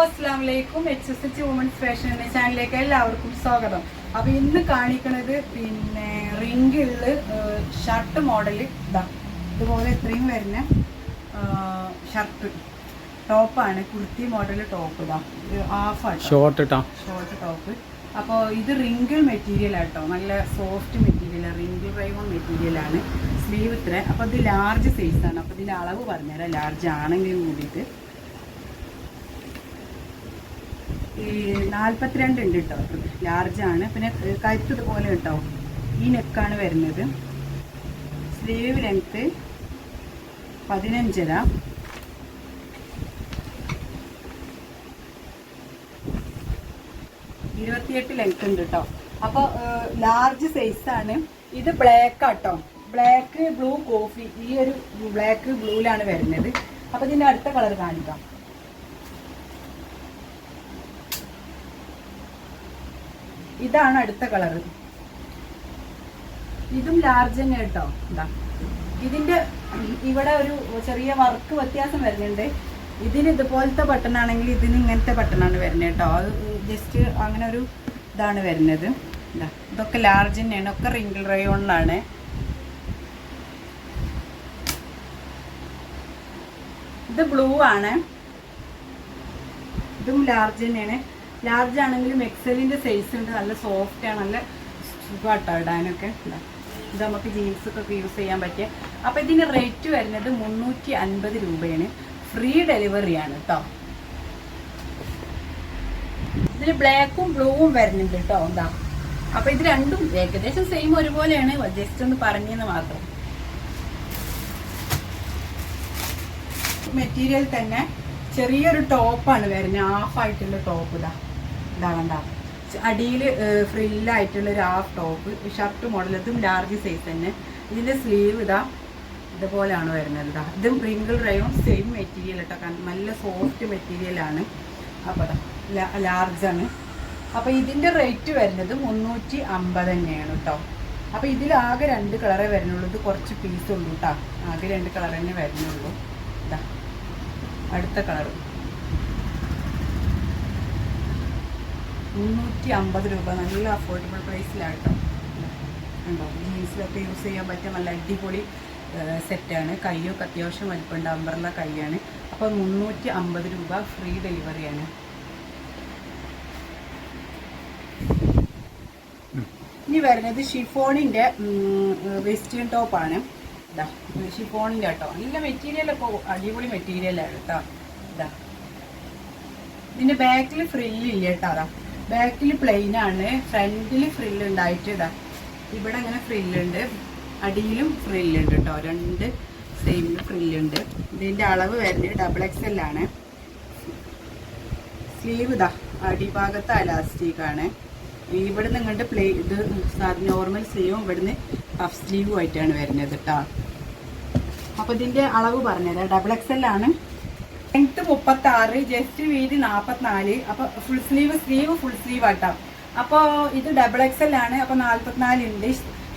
അസ്സലാമലൈക്കും. HSH women's fashion എന്ന ചാനലിലേക്ക് എല്ലാവർക്കും സ്വാഗതം. അപ്പൊ ഇന്ന് കാണിക്കുന്നത് റിങ്കിളിൽ ഷർട്ട് മോഡല് ഇതുപോലെ ഇത്രയും വരുന്ന ഷർട്ട് ടോപ്പാണ്. Kurti model top half short top. അപ്പോൾ ഇത് റിങ്കിൾ മെറ്റീരിയൽ ആട്ടോ, നല്ല സോഫ്റ്റ് മെറ്റീരിയൽ, റിങ്കിൾ റൈവൺ മെറ്റീരിയലാണ്. സ്ലീവ് ഇത്ര. അപ്പോൾ ഇത് ലാർജ് സൈസാണ്. അപ്പോൾ ഇതിൻ്റെ അളവ് പറഞ്ഞുതരാം, ലാർജ് ആണെങ്കിലും കൂടിയിട്ട് 42 ഉണ്ട് കേട്ടോ. ലാർജാണ്. പിന്നെ കഴുത്ത് ഇതുപോലെ കേട്ടോ, ഈ നെക്കാണ് വരുന്നത്. Sleeve length 15.5. ലെങ്ത് ഉണ്ട് കേട്ടോ. അപ്പോൾ ലാർജ് സൈസാണ്. ഇത് ബ്ലാക്ക് ആട്ടോ, ബ്ലാക്ക് ബ്ലൂ കോഫി. ഈ ഒരു ബ്ലാക്ക് ബ്ലൂയിലാണ് വരുന്നത്. അപ്പോൾ ഇതിൻ്റെ അടുത്ത കളർ കാണിക്കാം. ഇതാണ് അടുത്ത കളർ. ഇതും ലാർജ് തന്നെ കേട്ടോ. ഇതിന്റെ ഇവിടെ ഒരു ചെറിയ വർക്ക് വ്യത്യാസം വരുന്നുണ്ട്. ഇതിന് ഇതുപോലത്തെ ബട്ടൺ ആണെങ്കിൽ ഇതിന് ഇങ്ങനത്തെ ബട്ടണാണ് വരുന്നത് കേട്ടോ. അത് ജസ്റ്റ് അങ്ങനെ ഒരു ഇതാണ് വരുന്നത്. ഇതൊക്കെ ലാർജ് തന്നെയാണ്, ഒക്കെ റിങ്കിൾ റയോണിലാണ്. ഇത് ബ്ലൂ ആണ്. ഇതും ലാർജ് തന്നെയാണ്. ലാർജ് ആണെങ്കിലും എക്സലിൻ്റെ സൈസ് ഉണ്ട്. നല്ല സോഫ്റ്റ് ആണ്, നല്ല സുഖമാട്ടോ ഇടാനൊക്കെ. ഇത് നമുക്ക് ജീൻസൊക്കെ യൂസ് ചെയ്യാൻ പറ്റിയ. അപ്പോൾ ഇതിന് റേറ്റ് വരുന്നത് 350 രൂപയാണ്. ഫ്രീ ഡെലിവറിയാണ് കേട്ടോ. ഇതിന് ബ്ലാക്കും ബ്ലൂവും വരുന്നുണ്ട് കേട്ടോ. അപ്പോൾ ഇത് രണ്ടും ഏകദേശം സെയിം ഒരുപോലെയാണ്, ജസ്റ്റ് ഒന്ന് പറഞ്ഞെന്ന് മാത്രം. മെറ്റീരിയൽ തന്നെ ചെറിയൊരു ടോപ്പാണ് വരുന്നത്, ഹാഫായിട്ടുള്ള ടോപ്പ്. ഇതാ അടിയിൽ ഫ്രില്ലായിട്ടുള്ള ഒരു ഹാഫ് ടോപ്പ്, ഷർട്ട് മോഡൽ. ഇതും ലാർജ് സൈസ് തന്നെ. ഇതിൻ്റെ സ്ലീവ് ഇതുപോലെയാണ് വരുന്നത്. ഇതും റിങ്കിൾ റയോൺ സെയിം മെറ്റീരിയൽ കേട്ടോ, നല്ല സോഫ്റ്റ് മെറ്റീരിയലാണ്. അപ്പോൾ ലാർജാണ്. അപ്പോൾ ഇതിൻ്റെ റേറ്റ് വരുന്നത് 350 തന്നെയാണ് കേട്ടോ. അപ്പോൾ ഇതിലാകെ 2 കളറേ വരുന്നുള്ളൂ. ഇത് കുറച്ച് പീസുള്ളൂ കേട്ടോ, ആകെ 2 കളർ തന്നെ വരുന്നുള്ളൂ. അടുത്ത കളർ 350 രൂപ, നല്ല അഫോർഡബിൾ പ്രൈസിലാട്ടോ. ഉണ്ടോ, ജീൻസിലൊക്കെ യൂസ് ചെയ്യാൻ പറ്റിയ നല്ല അടിപൊളി സെറ്റാണ്. കയ്യൊക്കെ അത്യാവശ്യം വലിപ്പമുണ്ട്, അംബ്രല്ല കൈയാണ്. അപ്പോൾ 350 രൂപ, ഫ്രീ ഡെലിവറിയാണ്. ഇനി വരുന്നത് ഷിഫോണിൻ്റെ വെസ്റ്റേൺ ടോപ്പാണ്. ഷിഫോണിൻ്റെ കേട്ടോ, നല്ല മെറ്റീരിയലൊക്കെ അടിപൊളി മെറ്റീരിയലാണ് കേട്ടോ. ഇതിൻ്റെ ബാക്കിൽ ഫ്രില്ലില്ല കേട്ടോ. ബാക്കിൽ പ്ലെയിൻ ആണ്, ഫ്രണ്ടിൽ ഫ്രില്ല് ഉണ്ടായിട്ട് ഇവിടെ ഇങ്ങനെ ഫ്രില്ലുണ്ട്, അടിയിലും ഫ്രില്ലുണ്ട് കേട്ടോ. 2 സെയിമിൽ ഫ്രില്ലുണ്ട്. ഇതിൻ്റെ അളവ് വരുന്നത് XXL ആണ്. സ്ലീവ് അടിഭാഗത്ത് അലാസ്റ്റിക്കാണ്. ഇവിടുന്ന് ഇങ്ങോട്ട് ഇത് നോർമൽ സ്ലീവും ഇവിടുന്ന് പഫ് സ്ലീവും ആയിട്ടാണ് വരുന്നത് കേട്ടോ. അപ്പോൾ ഇതിൻ്റെ അളവ് പറഞ്ഞുതരാം. XXL ആണ്. ലെങ്ത്ത് 36, ജസ്റ്റ് വീതി 44. അപ്പോൾ ഫുൾ സ്ലീവ് ഫുൾ സ്ലീവ് ആട്ടോ. അപ്പോൾ ഇത് XXL ആണ്. അപ്പോൾ 44 ഉണ്ട്.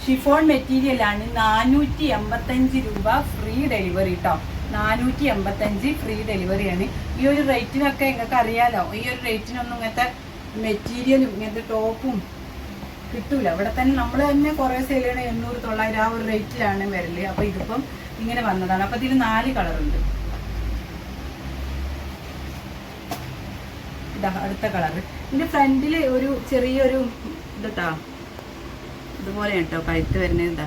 ഷിഫോൺ മെറ്റീരിയൽ ആണ്. 485 രൂപ, ഫ്രീ ഡെലിവറി കേട്ടോ. 485 ഫ്രീ ഡെലിവറിയാണ്. ഈ ഒരു റേറ്റിനൊക്കെ നിങ്ങൾക്ക് അറിയാലോ, ഈ ഒരു റേറ്റിനൊന്നും ഇങ്ങനത്തെ മെറ്റീരിയലും ഇങ്ങനത്തെ ടോപ്പും കിട്ടൂല. ഇവിടെ തന്നെ നമ്മൾ തന്നെ കുറേ സെയിൽ ചെയ്യണ 800-900 ആ ഒരു റേറ്റിലാണ് വരല്. അപ്പോൾ ഇതിപ്പം ഇങ്ങനെ വന്നതാണ്. അപ്പോൾ ഇതിൽ 4 കളറുണ്ട്. അടുത്ത കളർ. ഇതിന്റെ ഫ്രണ്ടിൽ ഒരു ചെറിയൊരു ഇതുപോലെ കേട്ടോ കഴുത്ത് വരുന്നത്.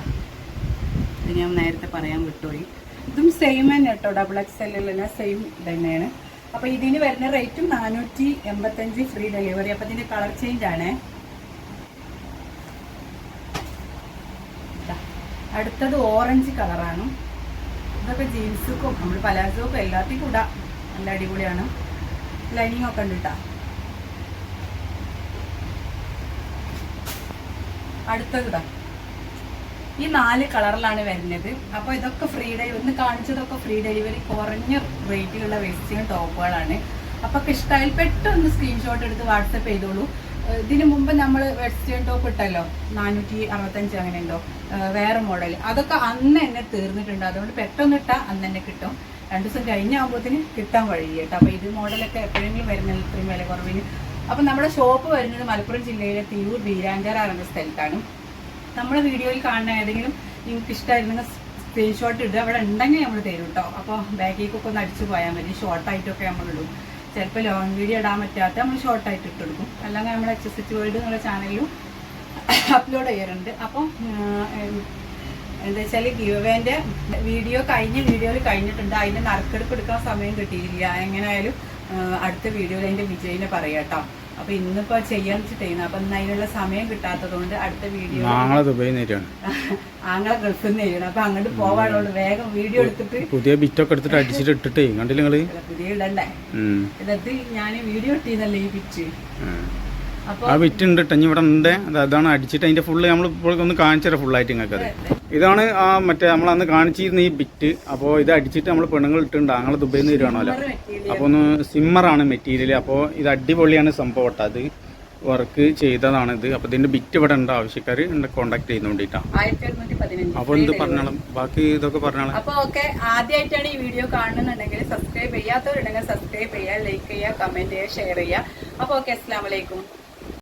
ഇത് ഞാൻ നേരത്തെ പറയാൻ വിട്ടുപോയി. ഇതും സെയിം തന്നെ കേട്ടോ, XXL തന്നെ സെയിം തന്നെയാണ്. അപ്പോൾ ഇതിന് വരുന്ന റേറ്റും 485 ഫ്രീ ഡെലിവറി. അപ്പോൾ ഇതിന്റെ കളർ ചേഞ്ച് ആണ്. അടുത്തത് ഓറഞ്ച് കളറാണ്. ഇതൊക്കെ ജീൻസുക്കും നമ്മൾ പലാസോക്കും എല്ലാത്തിനും ഇടാം, നല്ല അടിപൊളിയാണ്. ലൈനിങ് ഒക്കെ ഉണ്ട് കേട്ടോ. അടുത്തത് ഈ 4 കളറിലാണ് വരുന്നത്. അപ്പോൾ ഇതൊക്കെ ഫ്രീ ഡെലിവറി, ഇന്ന് കാണിച്ചതൊക്കെ ഫ്രീ ഡെലിവറി, കുറഞ്ഞ റേറ്റിലുള്ള വെസ്റ്റേൺ ടോപ്പുകളാണ്. അപ്പോൾ ഇഷ്ടമായാൽ പെട്ടെന്ന് സ്ക്രീൻഷോട്ട് എടുത്ത് വാട്സപ്പ് ചെയ്തോളൂ. ഇതിനു മുമ്പ് നമ്മൾ വെസ്റ്റേൺ ടോപ്പ് ഇട്ടല്ലോ 465 അങ്ങനെ ഉണ്ടോ വേറെ മോഡൽ, അതൊക്കെ അന്ന് തന്നെ തീർന്നിട്ടുണ്ട്. അതുകൊണ്ട് പെട്ടെന്ന് ഇട്ടാൽ അന്ന് തന്നെ കിട്ടും. 2 ദിവസം കഴിഞ്ഞാകുമ്പോഴത്തേന് കിട്ടാൻ വഴി കേട്ടോ. അപ്പോൾ ഇത് മോഡലൊക്കെ എപ്പോഴെങ്കിലും വരുന്നത് ഇത്രയും വില കുറവിന്. അപ്പം നമ്മുടെ ഷോപ്പ് വരുന്നത് മലപ്പുറം ജില്ലയിലെ തിരൂർ ബീരാഞ്ചാറ എന്ന സ്ഥലത്താണ്. നമ്മുടെ വീഡിയോയിൽ കാണുന്ന ഏതെങ്കിലും നിങ്ങൾക്ക് ഇഷ്ടമായിരുന്നെങ്കിൽ സ്ക്രീൻഷോട്ട് ഇടുക, അവിടെ ഉണ്ടെങ്കിൽ നമ്മൾ തരും കേട്ടോ. അപ്പോൾ ബാക്കിലേക്കൊക്കെ ഒന്ന് അടിച്ചു പോയാൽ മതി. ഷോർട്ടായിട്ടൊക്കെ നമ്മൾ ഇടും. ചിലപ്പോൾ ലോങ് വീഡിയോ ഇടാൻ പറ്റാത്ത നമ്മൾ ഷോർട്ടായിട്ട് ഇട്ടെടുക്കും. അല്ലെങ്കിൽ നമ്മൾ HSH വേൾഡ് എന്നുള്ള ചാനലിലും അപ്ലോഡ് ചെയ്യാറുണ്ട്. അപ്പം എന്താ വെച്ചാൽ ഗിവവേൻ്റെ വീഡിയോയിൽ കഴിഞ്ഞിട്ടുണ്ട്. അതിൻ്റെ നറുക്കെടുപ്പ് എടുക്കാൻ സമയം കിട്ടിയില്ല. എങ്ങനെയായാലും അടുത്ത വീഡിയോയിൽ അതിൻ്റെ വിജയിനെ പറയാം കേട്ടോ. അപ്പോൾ ഇന്നിപ്പോൾ ചെയ്യാൻ ചെയ്യുന്നത്. അപ്പം ഇന്ന് അതിനുള്ള സമയം കിട്ടാത്തത് കൊണ്ട് അടുത്ത വീഡിയോ ആങ്ങളെ ഗൾഫിൽ നിന്ന് ചെയ്യണം. അപ്പം അങ്ങോട്ട് പോവാനുള്ളൂ. വേഗം വീഡിയോ എടുത്തിട്ട് പുതിയ ബിറ്റൊക്കെ എടുത്തിട്ട് അടിച്ചിട്ട് ഇട്ടിട്ടേ കണ്ടില്ല നിങ്ങള്. പുതിയ ഇടണ്ടേ, ഇതെടുത്ത് ഞാൻ വീഡിയോ ഇട്ടിരുന്നല്ലേ ഈ പിച്ച്. ആ വിറ്റ് ഉണ്ട് ഇനി ഇവിടെ ഉണ്ട്. അതാണ് അടിച്ചിട്ട് അതിന്റെ ഫുള്ള് നമ്മൾ ഇപ്പോൾ ഒന്ന് കാണിച്ചു തരാം ഫുള്ളായിട്ട് നിങ്ങൾക്ക്. അത് ഇതാണ് ആ മറ്റേ നമ്മൾ അന്ന് കാണിച്ചിരുന്ന ഈ ബിറ്റ്. അപ്പോൾ ഇത് അടിച്ചിട്ട് നമ്മൾ പെണ്ണുങ്ങൾ ഇട്ടുണ്ട്. ഞങ്ങൾ ദുബൈയിൽ നിന്ന് വരുവാണല്ലോ. അപ്പോൾ ഒന്ന് സിമ്മറാണ് മെറ്റീരിയൽ. അപ്പോൾ ഇത് അടിപൊളിയാണ് സംഭവം കേട്ടോ. അത് വർക്ക് ചെയ്തതാണിത്. അപ്പോൾ ഇതിന്റെ ബിറ്റ് ഇവിടെ ഉണ്ട്. ആവശ്യക്കാർ കോൺടാക്ട് ചെയ്യുന്നോണ്ടിട്ടാ. അപ്പോൾ എന്ത് പറഞ്ഞോളും, ബാക്കി ഇതൊക്കെ പറഞ്ഞോളാം. അപ്പോൾ ഓക്കെ, ആദ്യമായിട്ടാണ് ഈ വീഡിയോ കാണുന്നുണ്ടെങ്കിൽ സബ്സ്ക്രൈബ് ചെയ്യാത്തവരുണ്ടെങ്കിൽ സബ്സ്ക്രൈബ് ചെയ്യുക, ലൈക്ക് ചെയ്യുക, കമന്റ് ചെയ്യുക, ഷെയർ ചെയ്യുക. അപ്പോൾ ഓക്കെ, അസ്സലാമു അലൈക്കും.